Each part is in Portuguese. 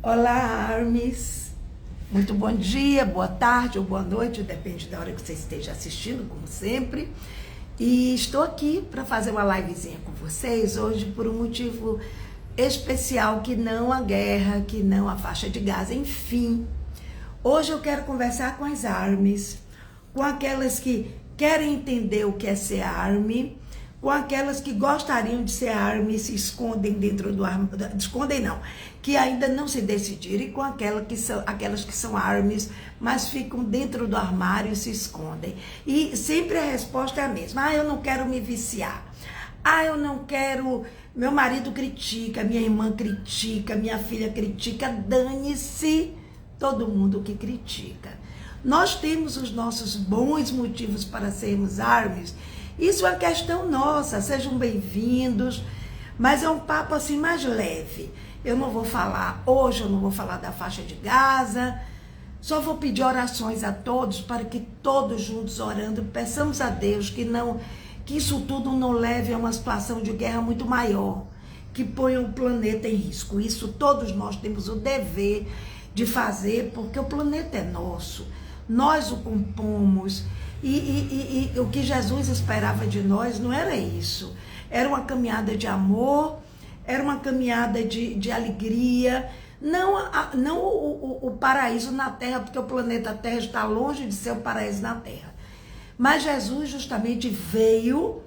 Olá, Armes. Muito bom dia, boa tarde ou boa noite, depende da hora que você esteja assistindo, como sempre. E estou aqui para fazer uma livezinha com vocês hoje por um motivo especial, que não a guerra, que não a faixa de Gaza, enfim. Hoje eu quero conversar com as Armes, com aquelas que querem entender o que é ser Arme, com aquelas que gostariam de ser Arme e se escondem dentro do armário, escondem não, que ainda não se decidiram, e com aquelas que são Armes, mas ficam dentro do armário e se escondem. E sempre a resposta é a mesma: eu não quero me viciar, eu não quero, meu marido critica, minha irmã critica, minha filha critica, dane-se todo mundo que critica. Nós temos os nossos bons motivos para sermos Armes. Isso é questão nossa, sejam bem-vindos, mas é um papo assim mais leve. Eu não vou falar, hoje eu não vou falar da faixa de Gaza, só vou pedir orações a todos, para que todos juntos orando, peçamos a Deus que isso tudo não leve a uma situação de guerra muito maior, que ponha o planeta em risco. Isso todos nós temos o dever de fazer, porque o planeta é nosso, nós o compomos. E o que Jesus esperava de nós não era isso. Era uma caminhada de amor, era uma caminhada de alegria, não o paraíso na Terra, porque o planeta Terra está longe de ser o paraíso na Terra. Mas Jesus justamente veio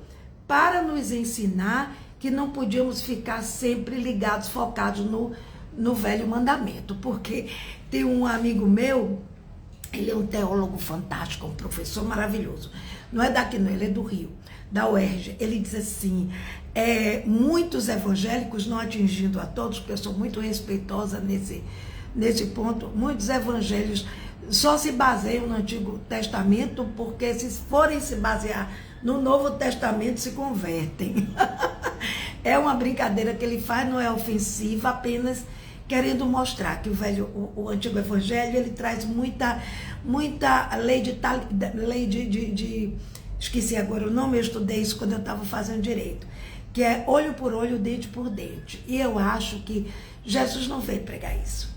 para nos ensinar que não podíamos ficar sempre ligados, focados no velho mandamento. Porque tem um amigo meu, ele é um teólogo fantástico, um professor maravilhoso. Não é daqui não, ele é do Rio, da UERJ. Ele diz assim, muitos evangélicos, não atingindo a todos, porque eu sou muito respeitosa nesse ponto, muitos evangélicos só se baseiam no Antigo Testamento, porque se forem se basear no Novo Testamento, se convertem. É uma brincadeira que ele faz, não é ofensiva, apenas querendo mostrar que o antigo evangelho, ele traz muita lei esqueci agora o nome, eu estudei isso quando eu estava fazendo direito, que é olho por olho, dente por dente. E eu acho que Jesus não veio pregar isso.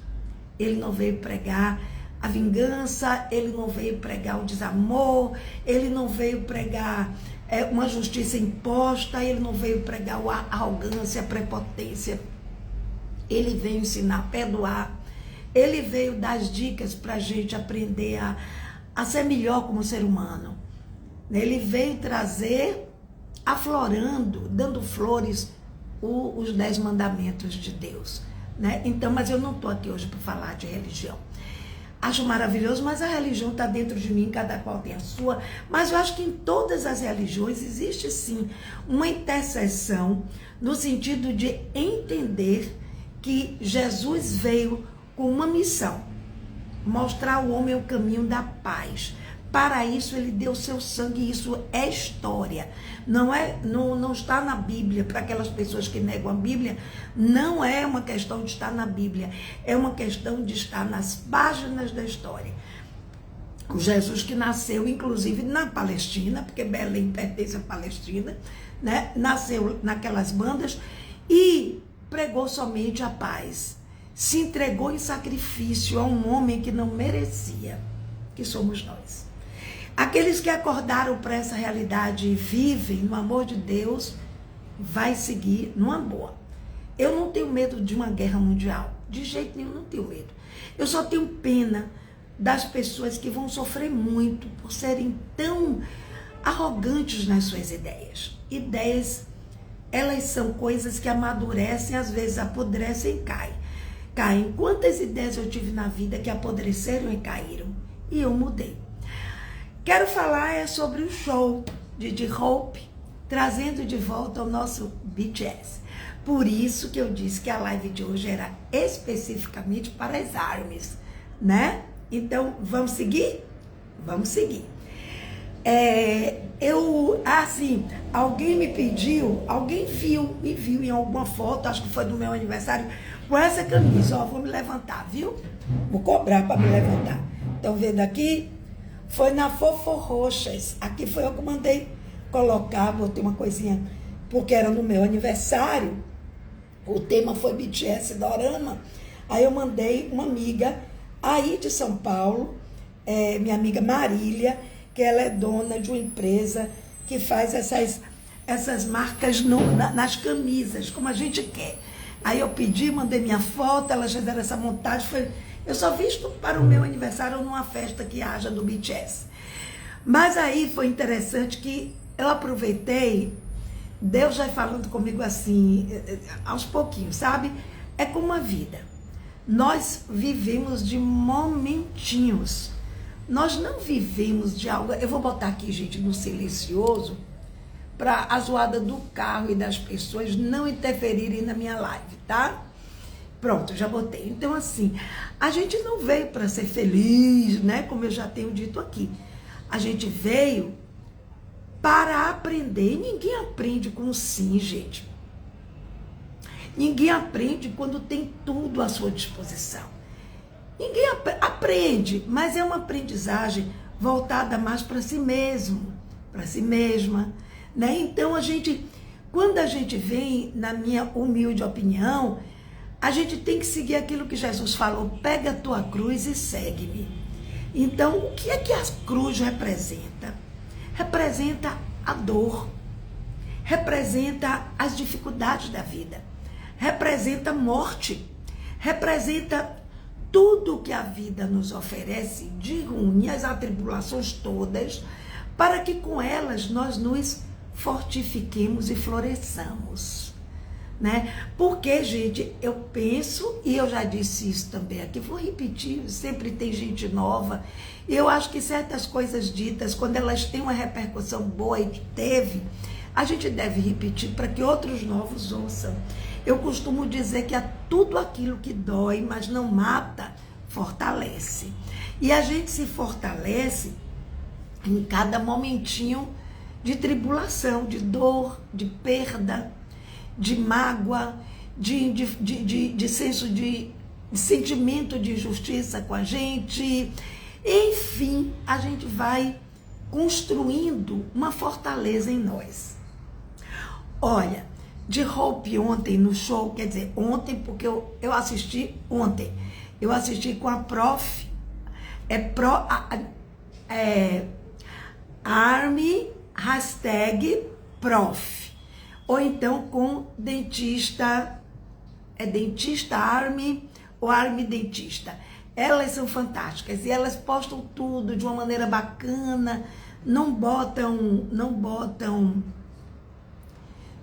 Ele não veio pregar a vingança, ele não veio pregar o desamor, ele não veio pregar uma justiça imposta, ele não veio pregar a arrogância, a prepotência. Ele veio ensinar a perdoar, ele veio dar as dicas para a gente aprender a ser melhor como ser humano. Ele veio trazer, aflorando, dando flores, os 10 mandamentos de Deus. Né? Então, mas eu não estou aqui hoje para falar de religião. Acho maravilhoso, mas a religião está dentro de mim, cada qual tem a sua. Mas eu acho que em todas as religiões existe sim uma interseção, no sentido de entender que Jesus veio com uma missão: mostrar ao homem o caminho da paz. Para isso ele deu seu sangue, isso é história. Não está na Bíblia. Para aquelas pessoas que negam a Bíblia, não é uma questão de estar na Bíblia, é uma questão de estar nas páginas da história. O Jesus que nasceu, inclusive, na Palestina, porque Belém pertence à Palestina, né? Nasceu naquelas bandas e pregou somente a paz, se entregou em sacrifício a um homem que não merecia, que somos nós. Aqueles que acordaram para essa realidade e vivem no amor de Deus, vai seguir numa boa. Eu não tenho medo de uma guerra mundial, de jeito nenhum, não tenho medo. Eu só tenho pena das pessoas que vão sofrer muito por serem tão arrogantes nas suas ideias. Ideias, elas são coisas que amadurecem, às vezes apodrecem e caem. Quantas ideias eu tive na vida que apodreceram e caíram? E eu mudei. Quero falar sobre o show de Hope, trazendo de volta o nosso BTS. Por isso que eu disse que a live de hoje era especificamente para as Armes, né? Então, vamos seguir? Vamos seguir. Alguém me pediu, me viu em alguma foto, acho que foi do meu aniversário, com essa camisa. Vou me levantar, viu? Vou cobrar para me levantar. Estão vendo aqui? Foi na Fofo Roxas. Aqui foi eu que mandei colocar, botei uma coisinha, porque era no meu aniversário. O tema foi BTS Dorama. Aí eu mandei uma amiga aí de São Paulo, minha amiga Marília, que ela é dona de uma empresa que faz essas marcas nas camisas, como a gente quer. Aí eu pedi, mandei minha foto, elas fizeram essa montagem. Eu só visto para o meu aniversário numa festa que haja do BTS. Mas aí foi interessante que eu aproveitei, Deus já falando comigo assim, aos pouquinhos, sabe? É como a vida. Nós vivemos de momentinhos. Nós não vivemos de algo... Eu vou botar aqui, gente, no silencioso, para a zoada do carro e das pessoas não interferirem na minha live, tá? Pronto, já botei. Então, assim, a gente não veio para ser feliz, né? Como eu já tenho dito aqui. A gente veio para aprender. E ninguém aprende com sim, gente. Ninguém aprende quando tem tudo à sua disposição. Ninguém aprende, mas é uma aprendizagem voltada mais para si mesmo, para si mesma, né? Então, quando a gente vem, na minha humilde opinião, a gente tem que seguir aquilo que Jesus falou: pega a tua cruz e segue-me. Então, o que é que a cruz representa? Representa a dor, representa as dificuldades da vida, representa a morte, representa tudo que a vida nos oferece de ruim, as atribulações todas, para que com elas nós nos fortifiquemos e floresçamos, né? Porque, gente, eu penso, e eu já disse isso também aqui, vou repetir, sempre tem gente nova, e eu acho que certas coisas ditas, quando elas têm uma repercussão boa, e teve, a gente deve repetir para que outros novos ouçam. Eu costumo dizer que tudo aquilo que dói, mas não mata, fortalece. E a gente se fortalece em cada momentinho de tribulação, de dor, de perda, de mágoa, de senso de sentimento de injustiça com a gente. Enfim, a gente vai construindo uma fortaleza em nós. Olha, de Hope ontem no show, quer dizer, ontem, porque eu assisti ontem. Eu assisti com a prof, Army #prof. Ou então com dentista, dentista Army ou Army dentista. Elas são fantásticas e elas postam tudo de uma maneira bacana, não botam,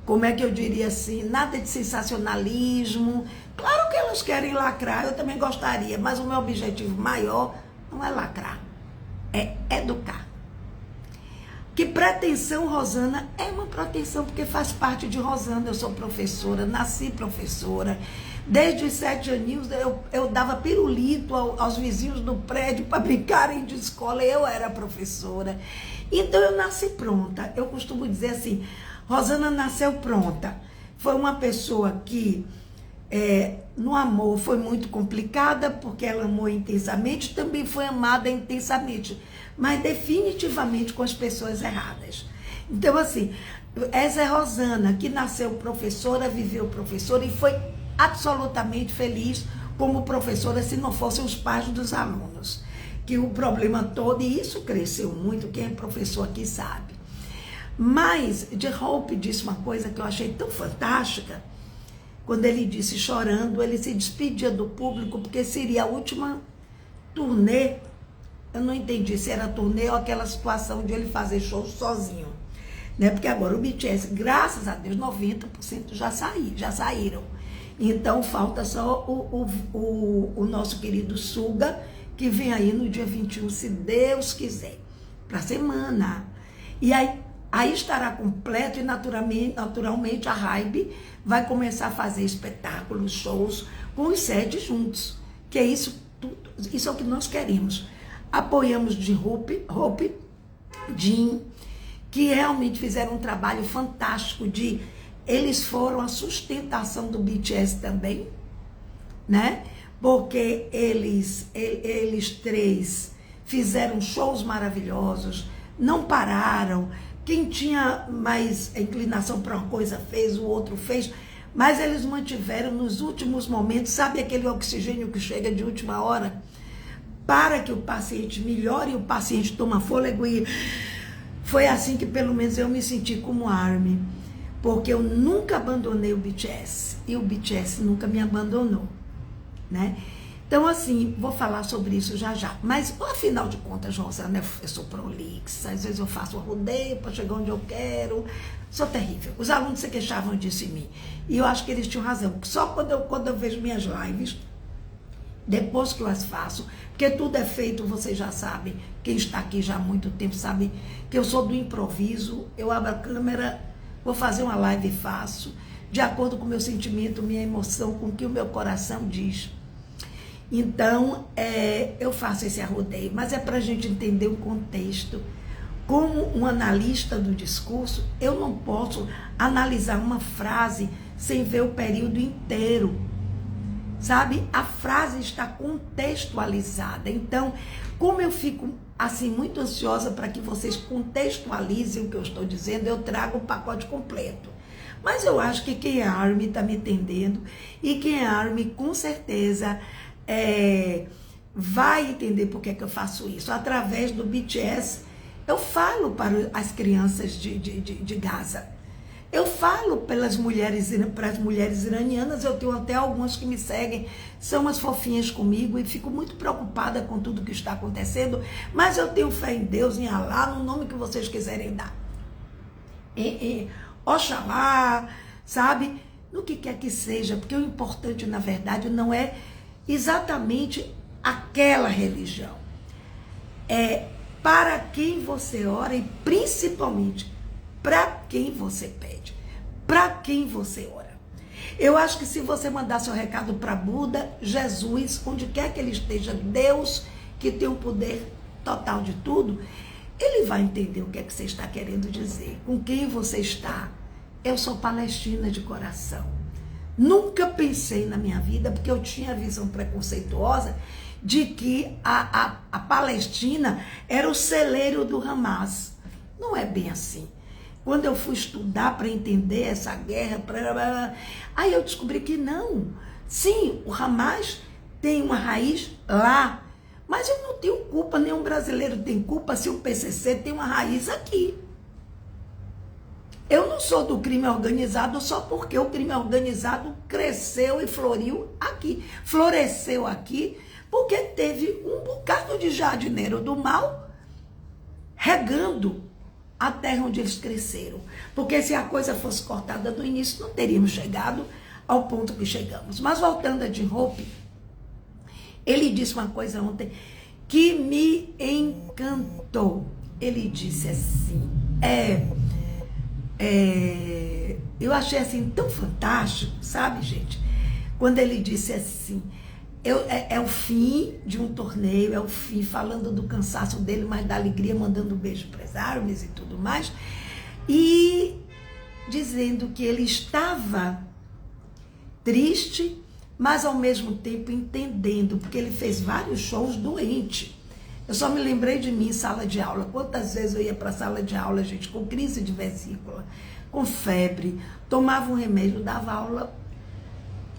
como é que eu diria assim, nada de sensacionalismo. Claro que elas querem lacrar, eu também gostaria, mas o meu objetivo maior não é lacrar, é educar. Que pretensão, Rosana? É uma pretensão porque faz parte de Rosana. Eu sou professora, nasci professora. Desde os 7 aninhos eu dava pirulito aos vizinhos do prédio para brincarem de escola. Eu era professora. Então eu nasci pronta. Eu costumo dizer assim, Rosana nasceu pronta. Foi uma pessoa que no amor foi muito complicada, porque ela amou intensamente, também foi amada intensamente, mas definitivamente com as pessoas erradas. Então, assim, essa é Rosana, que nasceu professora, viveu professora e foi absolutamente feliz como professora, se não fossem os pais dos alunos. Que o problema todo, e isso cresceu muito, quem é professor aqui sabe. Mas de Hope disse uma coisa que eu achei tão fantástica, quando ele disse, chorando, ele se despedia do público, porque seria a última turnê. Eu não entendi se era turnê ou aquela situação de ele fazer show sozinho, né? Porque agora o BTS, graças a Deus, 90% já saíram. Então falta só o nosso querido Suga, que vem aí no dia 21, se Deus quiser, para a semana. E aí estará completo e naturalmente a Hybe vai começar a fazer espetáculos, shows com os 7 juntos. Que é isso é o que nós queremos. Apoiamos de Hope, Jin, que realmente fizeram um trabalho fantástico eles foram a sustentação do BTS também, né? Porque eles 3 fizeram shows maravilhosos, não pararam. Quem tinha mais inclinação para uma coisa fez, o outro fez, mas eles mantiveram nos últimos momentos, sabe aquele oxigênio que chega de última hora? Para que o paciente melhore e o paciente toma fôlego. E foi assim que pelo menos eu me senti como ARMY, porque eu nunca abandonei o BTS e o BTS nunca me abandonou, né? Então, assim, vou falar sobre isso já já. Mas, afinal de contas, Rosana, eu sou prolixa, às vezes eu faço um rodeio para chegar onde eu quero. Sou terrível. Os alunos se queixavam disso em mim. E eu acho que eles tinham razão. Só quando eu vejo minhas lives, depois que eu as faço, porque tudo é feito, vocês já sabem, quem está aqui já há muito tempo sabe que eu sou do improviso, eu abro a câmera, vou fazer uma live e faço, de acordo com o meu sentimento, minha emoção, com o que o meu coração diz. Então, eu faço esse arrodeio, mas é para a gente entender o contexto. Como um analista do discurso, eu não posso analisar uma frase sem ver o período inteiro. Sabe? A frase está contextualizada. Então, como eu fico assim muito ansiosa para que vocês contextualizem o que eu estou dizendo, eu trago o pacote completo. Mas eu acho que quem é ARMY está me entendendo, e quem é ARMY com certeza vai entender por que eu faço isso. Através do BTS, eu falo para as crianças de Gaza. Eu falo para as mulheres iranianas, eu tenho até algumas que me seguem, são umas fofinhas comigo e fico muito preocupada com tudo que está acontecendo, mas eu tenho fé em Deus, em Alá, no nome que vocês quiserem dar. Oxalá, sabe? No que quer que seja, porque o importante, na verdade, não é exatamente aquela religião. É para quem você ora e principalmente para quem você pede, para quem você ora. Eu acho que se você mandar seu recado para Buda, Jesus, onde quer que ele esteja, Deus, que tem o poder total de tudo, ele vai entender o que é que você está querendo dizer, com quem você está. Eu sou palestina de coração. Nunca pensei na minha vida, porque eu tinha a visão preconceituosa de que a Palestina era o celeiro do Hamas. Não é bem assim. Quando eu fui estudar para entender essa guerra, aí eu descobri que não. Sim, o Hamas tem uma raiz lá, mas eu não tenho culpa, nenhum brasileiro tem culpa se o PCC tem uma raiz aqui. Eu não sou do crime organizado só porque o crime organizado cresceu e floriu aqui. Floresceu aqui porque teve um bocado de jardineiro do mal regando a terra onde eles cresceram. Porque se a coisa fosse cortada no início, não teríamos chegado ao ponto que chegamos. Mas voltando a Jim Hope, ele disse uma coisa ontem que me encantou. Ele disse assim, eu achei assim tão fantástico, sabe, gente? Quando ele disse assim, é o fim de um torneio, é o fim, falando do cansaço dele, mas da alegria, mandando um beijo para as árvores e tudo mais, e dizendo que ele estava triste, mas ao mesmo tempo entendendo, porque ele fez vários shows doente. Eu só me lembrei de mim em sala de aula. Quantas vezes eu ia para a sala de aula, gente, com crise de vesícula, com febre, tomava um remédio, dava aula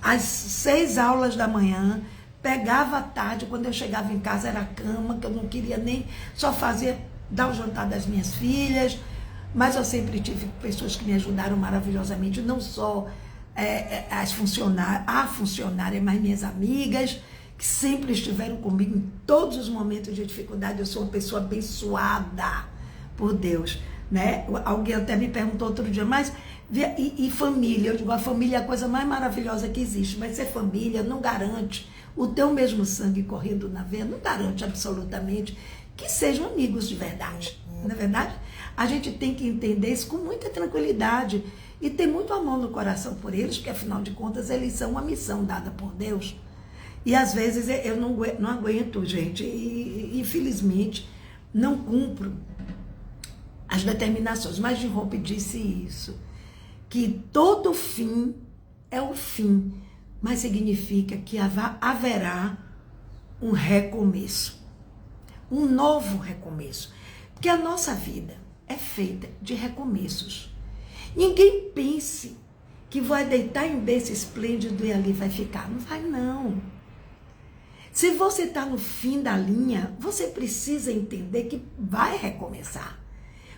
às 6 aulas da manhã, pegava à tarde, quando eu chegava em casa era cama, que eu não queria nem, só fazia dar o jantar das minhas filhas, mas eu sempre tive pessoas que me ajudaram maravilhosamente, não só a funcionária, mas minhas amigas, que sempre estiveram comigo em todos os momentos de dificuldade. Eu sou uma pessoa abençoada por Deus, né? Alguém até me perguntou outro dia, mas e família? Eu digo, a família é a coisa mais maravilhosa que existe, mas ser família não garante o teu mesmo sangue correndo na veia, não garante absolutamente que sejam amigos de verdade, não é verdade? A gente tem que entender isso com muita tranquilidade e ter muito amor no coração por eles, porque afinal de contas eles são uma missão dada por Deus. E às vezes eu não aguento, gente, e infelizmente não cumpro as determinações. Mas Jim Hope disse isso, que todo fim é o fim, mas significa que haverá um recomeço, um novo recomeço. Porque a nossa vida é feita de recomeços. Ninguém pense que vai deitar em berço esplêndido e ali vai ficar. Não vai, não. Se você está no fim da linha, você precisa entender que vai recomeçar.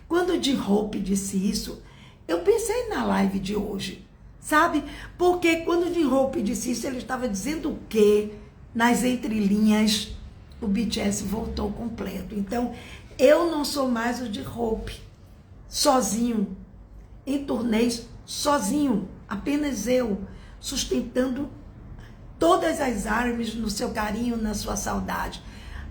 Quando o de Hope disse isso, eu pensei na live de hoje, sabe? Porque quando o de Hope disse isso, ele estava dizendo que, nas entrelinhas, o BTS voltou completo. Então, eu não sou mais o de Hope, sozinho, em turnês, sozinho, apenas eu, sustentando todas as armas no seu carinho, na sua saudade.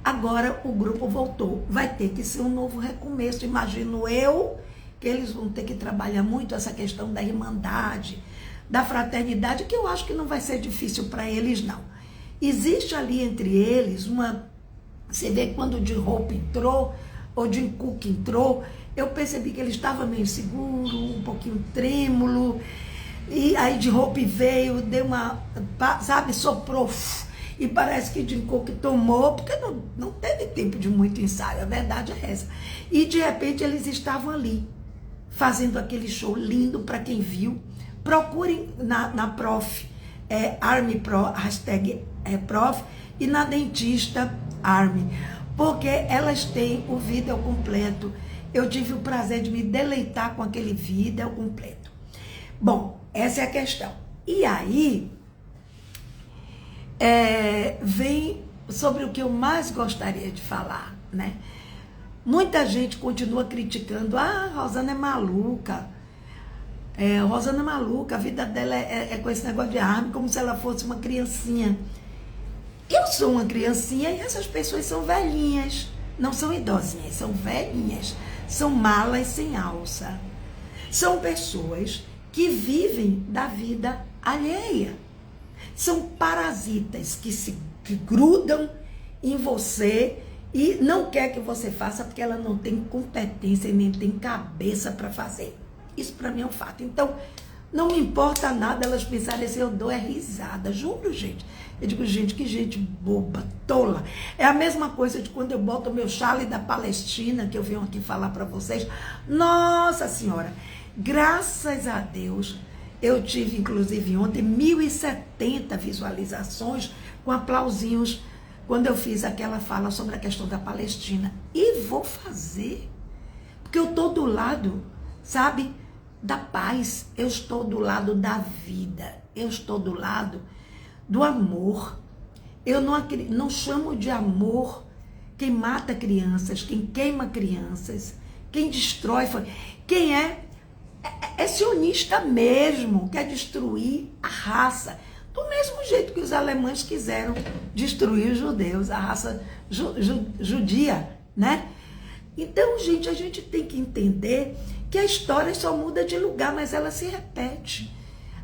Agora o grupo voltou, vai ter que ser um novo recomeço, imagino eu, que eles vão ter que trabalhar muito essa questão da irmandade, da fraternidade, que eu acho que não vai ser difícil para eles, não. Existe ali entre eles uma... Você vê quando o J-Hope entrou, ou o Jungkook entrou, eu percebi que ele estava meio seguro, um pouquinho trêmulo, e aí J-Hope veio, deu uma, sabe, soprou, e parece que Jungkook tomou, porque não teve tempo de muito ensaio, a verdade é essa. E de repente eles estavam ali, fazendo aquele show lindo para quem viu. Procurem na Prof, Army Pro, hashtag Prof, e na Dentista Army, porque elas têm o vídeo completo. Eu tive o prazer de me deleitar com aquele vídeo completo. Bom, essa é a questão. E aí, vem sobre o que eu mais gostaria de falar, né? Muita gente continua criticando, Rosana é maluca, Rosana é maluca, a vida dela é com esse negócio de arma, como se ela fosse uma criancinha. Eu sou uma criancinha e essas pessoas são velhinhas, não são idosinhas, são velhinhas, são malas sem alça. São pessoas que vivem da vida alheia. São parasitas que grudam em você e não quer que você faça porque ela não tem competência e nem tem cabeça para fazer. Isso para mim é um fato. Então, não me importa nada elas pensarem assim, eu dou risada, juro, gente. Eu digo, gente, que gente boba, tola. É a mesma coisa de quando eu boto o meu chale da Palestina, que eu venho aqui falar para vocês. Nossa Senhora, graças a Deus, eu tive, inclusive, ontem, 1.070 visualizações com aplausinhos, quando eu fiz aquela fala sobre a questão da Palestina. E vou fazer, porque eu estou do lado, sabe, da paz, eu estou do lado da vida, eu estou do lado do amor. Eu não chamo de amor quem mata crianças, quem queima crianças, quem destrói, quem é sionista mesmo, quer destruir a raça, do mesmo jeito que os alemães quiseram destruir os judeus, a raça judia, né? Então, gente, a gente tem que entender que a história só muda de lugar, mas ela se repete.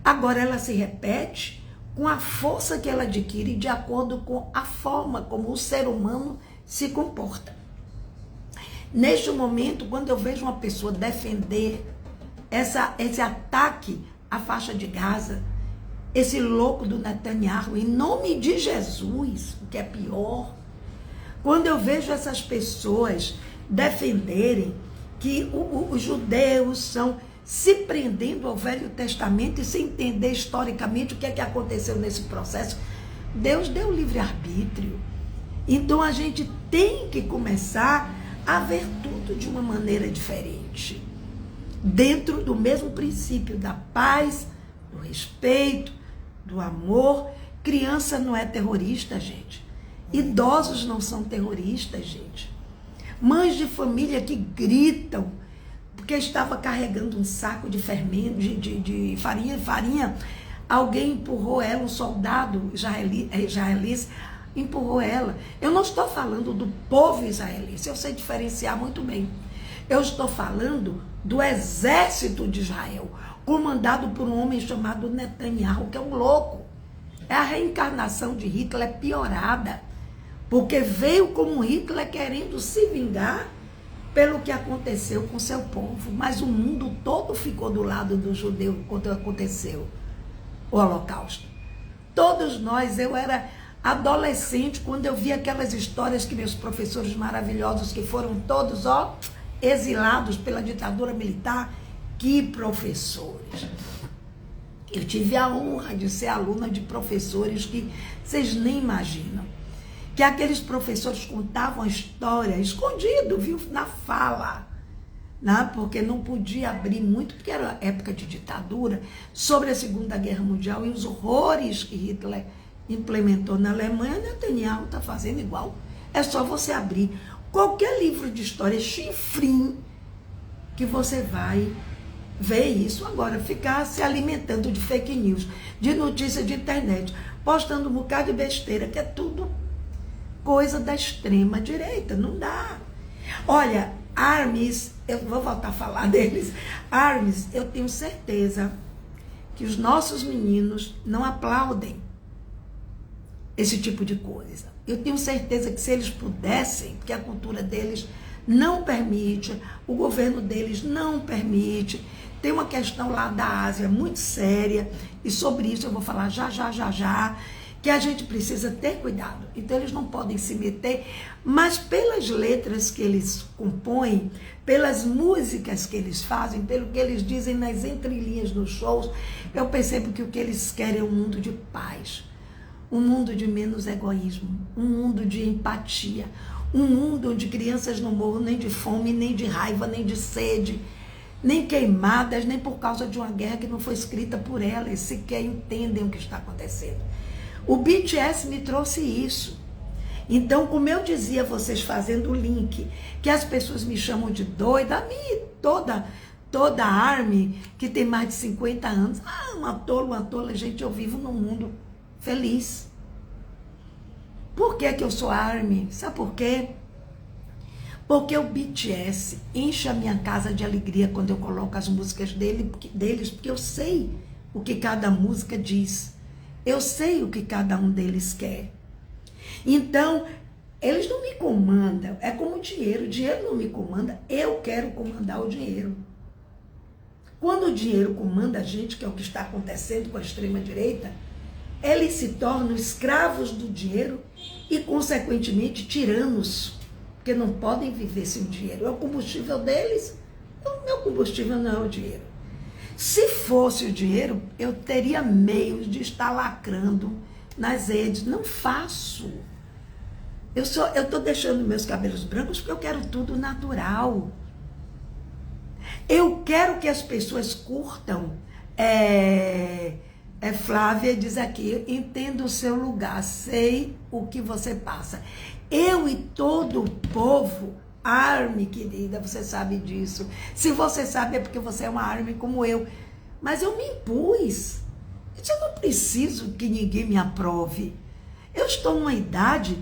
Agora, ela se repete com a força que ela adquire de acordo com a forma como o ser humano se comporta. Neste momento, quando eu vejo uma pessoa defender esse ataque à faixa de Gaza, esse louco do Netanyahu, em nome de Jesus, o que é pior, quando eu vejo essas pessoas defenderem que os judeus são se prendendo ao Velho Testamento e sem entender historicamente o que é que aconteceu nesse processo, Deus deu livre-arbítrio. Então a gente tem que começar a ver tudo de uma maneira diferente, dentro do mesmo princípio da paz, do respeito, do amor. Criança não é terrorista, gente. Idosos não são terroristas, gente. Mães de família que gritam porque estava carregando um saco de fermento, de farinha, alguém empurrou ela, um soldado israelense empurrou ela. Eu não estou falando do povo israelense, eu sei diferenciar muito bem. Eu estou falando do exército de Israel, comandado por um homem chamado Netanyahu, que é um louco. É a reencarnação de Hitler piorada, porque veio como Hitler querendo se vingar pelo que aconteceu com seu povo, mas o mundo todo ficou do lado do judeu quando aconteceu o Holocausto. Todos nós, eu era adolescente quando eu vi aquelas histórias que meus professores maravilhosos, que foram todos, exilados pela ditadura militar, que professores. Eu tive a honra de ser aluna de professores que vocês nem imaginam. Que aqueles professores contavam a história escondido, viu, na fala, né? Porque não podia abrir muito, porque era época de ditadura, sobre a Segunda Guerra Mundial e os horrores que Hitler implementou na Alemanha. Netanyahu está fazendo igual. É só você abrir qualquer livro de história, chifrinho, que você vai ver isso. Agora, ficar se alimentando de fake news, de notícia de internet, postando um bocado de besteira, que é tudo coisa da extrema direita, não dá. Olha, Armes, eu vou voltar a falar deles. Armes, eu tenho certeza que os nossos meninos não aplaudem esse tipo de coisa. Eu tenho certeza que se eles pudessem, porque a cultura deles não permite, o governo deles não permite, tem uma questão lá da Ásia muito séria, e sobre isso eu vou falar já, que a gente precisa ter cuidado. Então eles não podem se meter, mas pelas letras que eles compõem, pelas músicas que eles fazem, pelo que eles dizem nas entrelinhas dos shows, eu percebo que o que eles querem é um mundo de paz, um mundo de menos egoísmo, um mundo de empatia, um mundo onde crianças não morram nem de fome, nem de raiva, nem de sede, nem queimadas, nem por causa de uma guerra que não foi escrita por elas, sequer entendem o que está acontecendo. O BTS me trouxe isso. Então, como eu dizia, vocês fazendo o link, que as pessoas me chamam de doida, a mim, toda a ARMY, que tem mais de 50 anos, uma tola, gente, eu vivo num mundo feliz. Por que que eu sou ARMY? Sabe por quê? Porque o BTS enche a minha casa de alegria quando eu coloco as músicas deles, porque eu sei o que cada música diz. Eu sei o que cada um deles quer. Então, eles não me comandam. É como o dinheiro não me comanda, eu quero comandar o dinheiro. Quando o dinheiro comanda a gente, que é o que está acontecendo com a extrema-direita, eles se tornam escravos do dinheiro e, consequentemente, tiranos, porque não podem viver sem dinheiro. É o combustível deles, o meu combustível não é o dinheiro. Se fosse o dinheiro, eu teria meios de estar lacrando nas redes. Não faço. Eu estou deixando meus cabelos brancos porque eu quero tudo natural. Eu quero que as pessoas curtam. Flávia diz aqui, entendo o seu lugar, sei o que você passa. Eu e todo o povo, ARMY, querida, você sabe disso. Se você sabe é porque você é uma ARMY como eu. Mas eu me impus. Eu não preciso que ninguém me aprove. Eu estou numa idade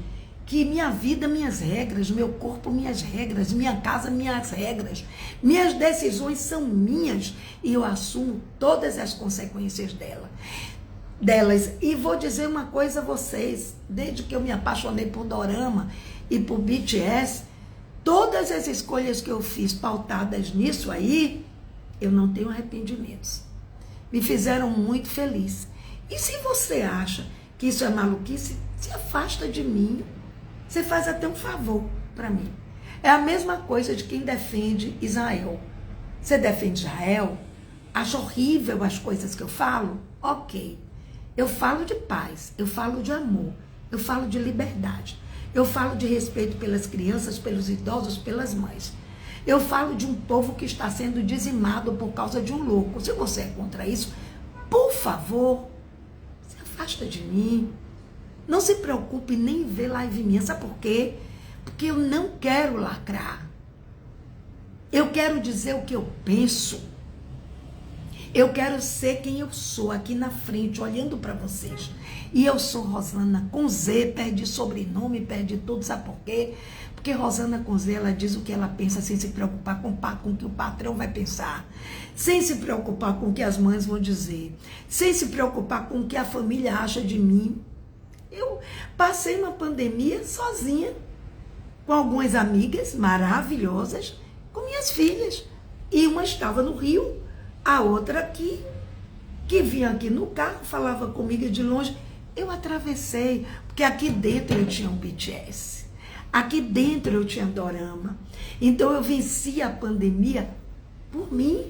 que minha vida, minhas regras, meu corpo, minhas regras, minha casa, minhas regras, minhas decisões são minhas e eu assumo todas as consequências delas. E vou dizer uma coisa a vocês, desde que eu me apaixonei por Dorama e por BTS, todas as escolhas que eu fiz pautadas nisso aí, eu não tenho arrependimentos. Me fizeram muito feliz. E se você acha que isso é maluquice, se afasta de mim. Você faz até um favor para mim. É a mesma coisa de quem defende Israel. Você defende Israel? Acha horrível as coisas que eu falo? Ok. Eu falo de paz, eu falo de amor, eu falo de liberdade. Eu falo de respeito pelas crianças, pelos idosos, pelas mães. Eu falo de um povo que está sendo dizimado por causa de um louco. Se você é contra isso, por favor, se afasta de mim. Não se preocupe nem em ver live minha. Sabe por quê? Porque eu não quero lacrar. Eu quero dizer o que eu penso. Eu quero ser quem eu sou aqui na frente, olhando para vocês. E eu sou Rosana com Z, perde sobrenome, perde tudo. Sabe por quê? Porque Rosana com Z, ela diz o que ela pensa sem se preocupar com o que o patrão vai pensar. Sem se preocupar com o que as mães vão dizer. Sem se preocupar com o que a família acha de mim. Eu passei uma pandemia sozinha, com algumas amigas maravilhosas, com minhas filhas. E uma estava no Rio, a outra aqui, que vinha aqui no carro, falava comigo de longe. Eu atravessei, porque aqui dentro eu tinha um BTS. Aqui dentro eu tinha Dorama. Então eu venci a pandemia por mim,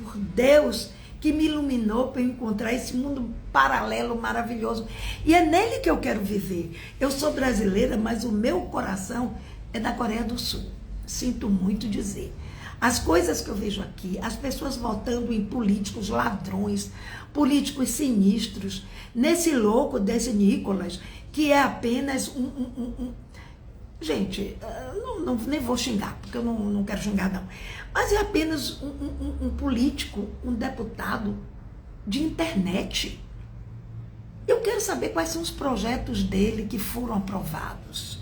por Deus, que me iluminou para eu encontrar esse mundo paralelo maravilhoso. E é nele que eu quero viver. Eu sou brasileira, mas o meu coração é da Coreia do Sul. Sinto muito dizer. As coisas que eu vejo aqui, as pessoas votando em políticos ladrões, políticos sinistros, nesse louco desse Nicolas, que é apenas Gente, nem vou xingar, porque eu não quero xingar, não. Mas é apenas um político, um deputado de internet. Eu quero saber quais são os projetos dele que foram aprovados.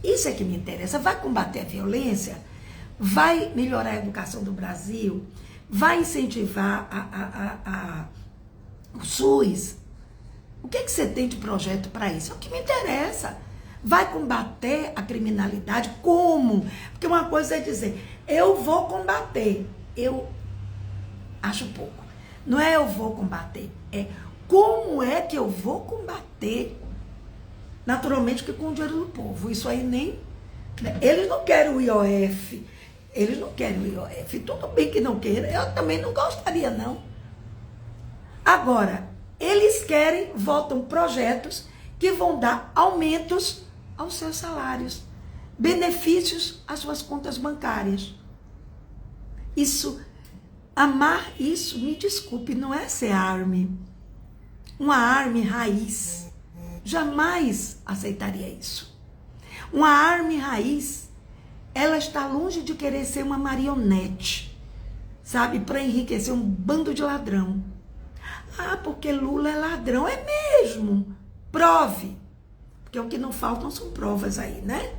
Isso é que me interessa. Vai combater a violência? Vai melhorar a educação do Brasil? Vai incentivar o SUS? O que você tem de projeto para isso? É o que me interessa. Vai combater a criminalidade? Como? Porque uma coisa é dizer, eu vou combater. Eu acho pouco. Não é eu vou combater, é como é que eu vou combater? Naturalmente que com o dinheiro do povo. Isso aí nem... Eles não querem o IOF. Eles não querem o IOF. Tudo bem que não queiram. Eu também não gostaria, não. Agora, eles querem, votam projetos que vão dar aumentos aos seus salários, benefícios às suas contas bancárias. Isso, amar isso, me desculpe, não é ser arme. Uma arme raiz. Jamais aceitaria isso. Uma arme raiz, ela está longe de querer ser uma marionete, sabe, para enriquecer um bando de ladrão. Ah, porque Lula é ladrão. É mesmo. Prove. Porque o que não faltam são provas aí, né?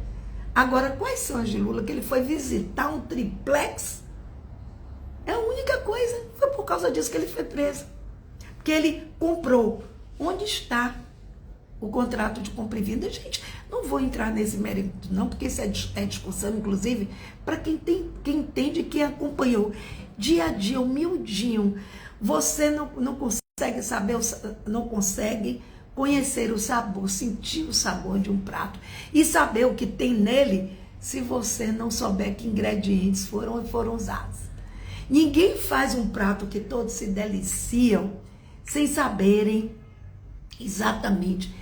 Agora, quais são as de Lula? Que ele foi visitar um triplex? É a única coisa. Foi por causa disso que ele foi preso. Porque ele comprou. Onde está o contrato de compra e venda? Gente, não vou entrar nesse mérito não, porque isso é discussão, inclusive, para quem entende, quem acompanhou dia a dia, humildinho. Você não consegue saber, não consegue conhecer o sabor, sentir o sabor de um prato e saber o que tem nele se você não souber que ingredientes foram usados. Ninguém faz um prato que todos se deliciam sem saberem exatamente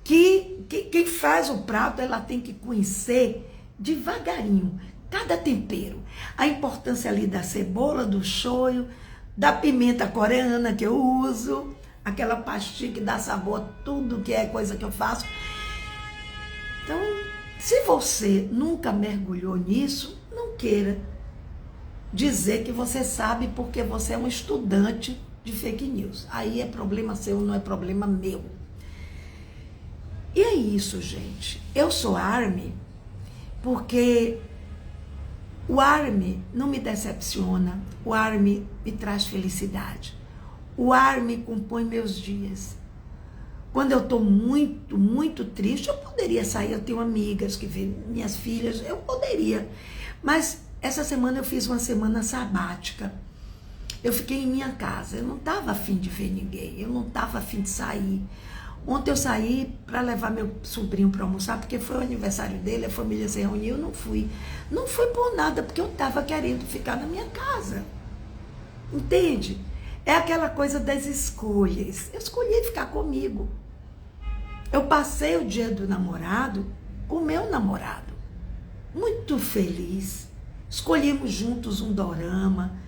que quem faz o prato, ela tem que conhecer devagarinho cada tempero, a importância ali da cebola, do shoyu, da pimenta coreana que eu uso, aquela pastinha que dá sabor a tudo que é coisa que eu faço. Então, se você nunca mergulhou nisso, não queira dizer que você sabe porque você é um estudante de fake news. Aí é problema seu, não é problema meu. E é isso, gente. Eu sou arme porque o arme não me decepciona, o arme me traz felicidade. O arme compõe meus dias. Quando eu estou muito, muito triste, eu poderia sair, eu tenho amigas que vêm, minhas filhas, eu poderia. Mas essa semana eu fiz uma semana sabática. Eu fiquei em minha casa, eu não estava afim de ver ninguém, eu não estava afim de sair. Ontem eu saí para levar meu sobrinho para almoçar, porque foi o aniversário dele, a família se reuniu, eu não fui. Não foi por nada, porque eu estava querendo ficar na minha casa. Entende? É aquela coisa das escolhas. Eu escolhi ficar comigo. Eu passei o dia do namorado com o meu namorado. Muito feliz. Escolhemos juntos um dorama.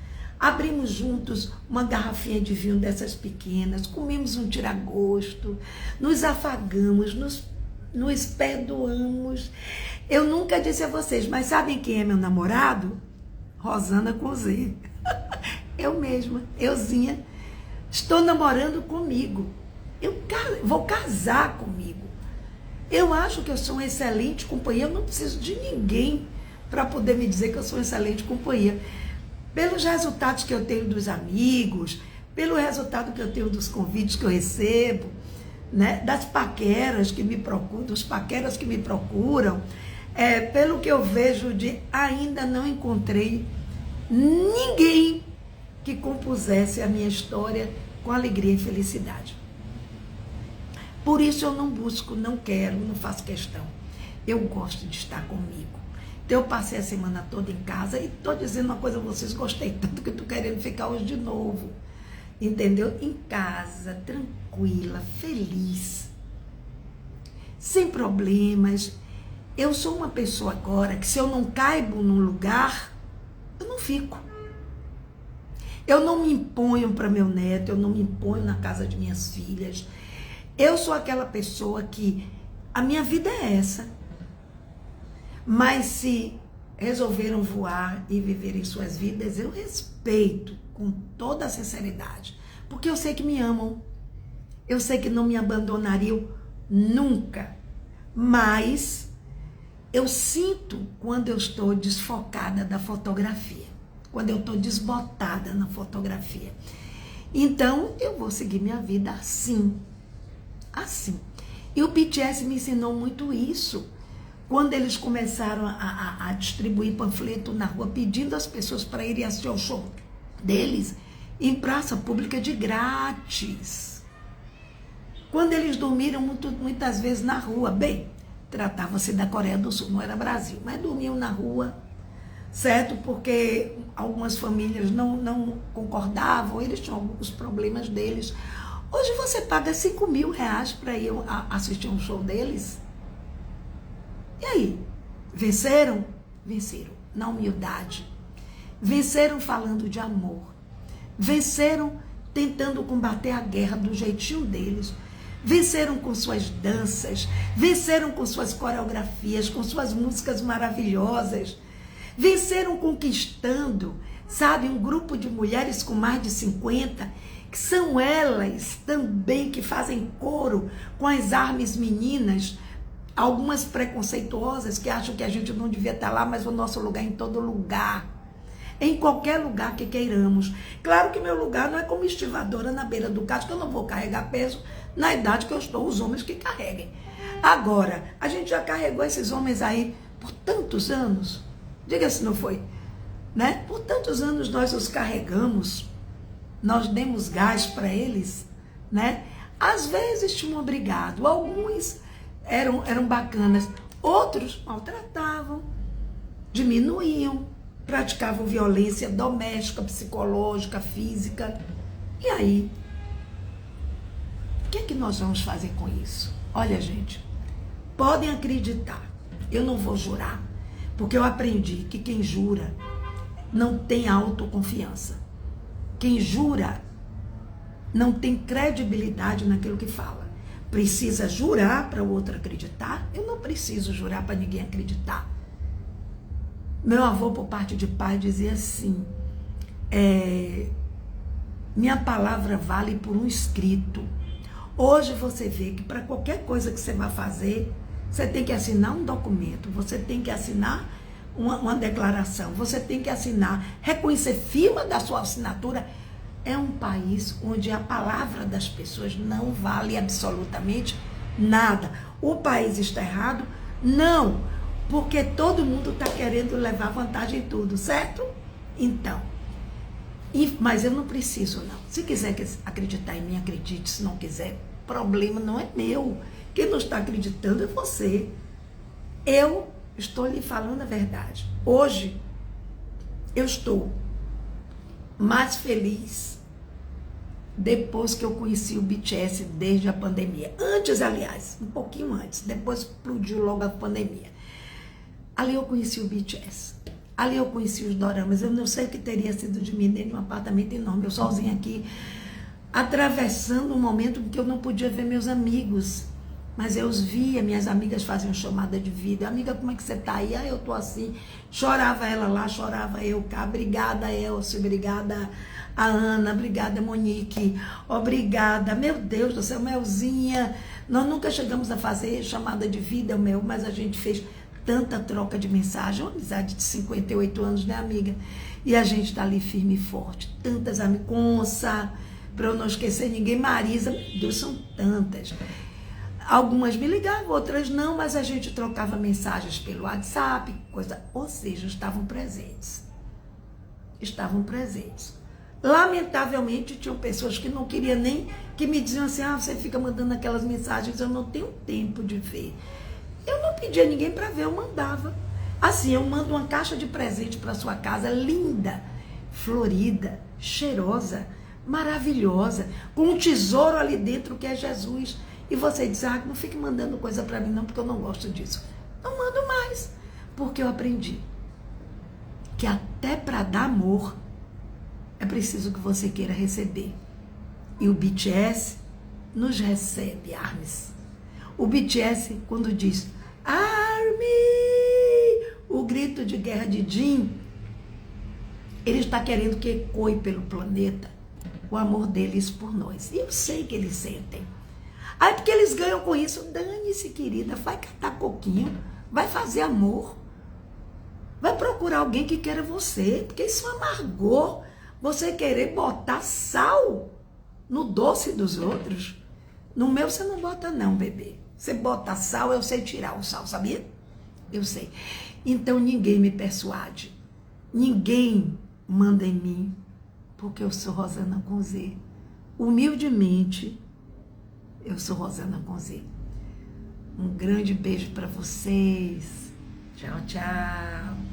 Abrimos juntos uma garrafinha de vinho dessas pequenas. Comemos um tiragosto. Nos afagamos, nos perdoamos. Eu nunca disse a vocês, mas sabem quem é meu namorado? Rosana com Z. Eu mesma, euzinha, estou namorando comigo. Eu vou casar comigo. Eu acho que eu sou uma excelente companhia. Eu não preciso de ninguém para poder me dizer que eu sou uma excelente companhia. Pelos resultados que eu tenho dos amigos, pelo resultado que eu tenho dos convites que eu recebo, né, das paqueras que me procuram, dos paqueras que me procuram, pelo que eu vejo de ainda não encontrei ninguém que compusesse a minha história com alegria e felicidade. Por isso eu não busco, não quero, não faço questão. Eu gosto de estar comigo. Então eu passei a semana toda em casa e estou dizendo uma coisa a vocês, gostei tanto que estou querendo ficar hoje de novo. entendeu? Em casa, tranquila, feliz, sem problemas. Eu sou uma pessoa agora que se eu não caibo num lugar, eu não fico. Eu não me imponho para meu neto, eu não me imponho na casa de minhas filhas. Eu sou aquela pessoa que a minha vida é essa. Mas se resolveram voar e viverem suas vidas, eu respeito com toda a sinceridade. Porque eu sei que me amam. Eu sei que não me abandonariam nunca. Mas eu sinto quando eu estou desfocada da fotografia. Quando eu estou desbotada na fotografia. Então, eu vou seguir minha vida assim. Assim. E o BTS me ensinou muito isso. Quando eles começaram a distribuir panfleto na rua, pedindo às pessoas para irem assistir ao show deles, em praça pública de grátis. Quando eles dormiram muitas vezes na rua, bem, tratava-se da Coreia do Sul, não era Brasil, mas dormiam na rua, certo? Porque algumas famílias não concordavam, eles tinham alguns problemas deles. Hoje você paga R$5.000 para ir assistir um show deles. E aí? Venceram? Venceram na humildade. Venceram falando de amor. Venceram tentando combater a guerra do jeitinho deles. Venceram com suas danças. Venceram com suas coreografias, com suas músicas maravilhosas. Venceram conquistando, sabe, um grupo de mulheres com mais de 50, que são elas também que fazem coro com as armas meninas, algumas preconceituosas que acham que a gente não devia estar lá, mas o nosso lugar é em todo lugar. Em qualquer lugar que queiramos. Claro que meu lugar não é como estivadora na beira do cais, que eu não vou carregar peso na idade que eu estou, os homens que carreguem. Agora, a gente já carregou esses homens aí por tantos anos. Diga se não foi, né? Por tantos anos nós os carregamos, nós demos gás para eles, né? Às vezes tinham obrigado, alguns eram bacanas, outros maltratavam, diminuíam, praticavam violência doméstica, psicológica, física. E aí, o que é que nós vamos fazer com isso? Olha, gente, podem acreditar, eu não vou jurar, porque eu aprendi que quem jura não tem autoconfiança. Quem jura não tem credibilidade naquilo que fala. Precisa jurar para o outro acreditar? Eu não preciso jurar para ninguém acreditar. Meu avô, por parte de pai, dizia assim, minha palavra vale por um escrito. Hoje você vê que para qualquer coisa que você vai fazer, você tem que assinar um documento, você tem que assinar uma declaração, você tem que assinar, reconhecer firma da sua assinatura. É um país onde a palavra das pessoas não vale absolutamente nada. O país está errado? Não, porque todo mundo está querendo levar vantagem em tudo, certo? Então, mas eu não preciso não. Se quiser acreditar em mim, acredite. Se não quiser, problema não é meu. Quem não está acreditando é você. Eu estou lhe falando a verdade. Hoje, eu estou mais feliz depois que eu conheci o BTS desde a pandemia. Antes, aliás, um pouquinho antes. Depois explodiu logo a pandemia. Ali eu conheci o BTS. Ali eu conheci os doramas. Eu não sei o que teria sido de mim dentro de um apartamento enorme. Eu sozinha aqui, atravessando um momento em que eu não podia ver meus amigos. Mas eu os via, minhas amigas faziam chamada de vídeo. Amiga, como é que você tá aí? Ah, eu tô assim. Chorava ela lá, chorava eu cá. Obrigada, Elcio. Obrigada, a Ana. Obrigada, Monique. Obrigada. Meu Deus do céu, Melzinha. Nós nunca chegamos a fazer chamada de vídeo, Mel, mas a gente fez tanta troca de mensagem. Uma amizade de 58 anos, né, amiga? E a gente tá ali firme e forte. Tantas amigas. Consa, pra eu não esquecer ninguém. Marisa, meu Deus, são tantas. Algumas me ligavam, outras não, mas a gente trocava mensagens pelo WhatsApp, coisa, ou seja, estavam presentes. Estavam presentes. Lamentavelmente, tinham pessoas que não queriam nem, que me diziam assim, você fica mandando aquelas mensagens, eu não tenho tempo de ver. Eu não pedia ninguém para ver, eu mandava. Assim, eu mando uma caixa de presente para sua casa, linda, florida, cheirosa, maravilhosa, com um tesouro ali dentro que é Jesus. E você diz, não fique mandando coisa para mim não, porque eu não gosto disso. Não mando mais, porque eu aprendi que até para dar amor é preciso que você queira receber. E o BTS nos recebe, Armes. O BTS, quando diz ARMY, o grito de guerra de Jin, ele está querendo que ecoe pelo planeta o amor deles por nós. E eu sei que eles sentem. Aí porque eles ganham com isso, dane-se, querida, vai catar coquinho, vai fazer amor, vai procurar alguém que queira você, porque isso amargou você querer botar sal no doce dos outros. No meu você não bota não, bebê. Você bota sal, eu sei tirar o sal, sabia? Eu sei. Então ninguém me persuade. Ninguém manda em mim, porque eu sou Rosana com Z. Humildemente, eu sou Rosana com Z. Um grande beijo para vocês. Tchau, tchau.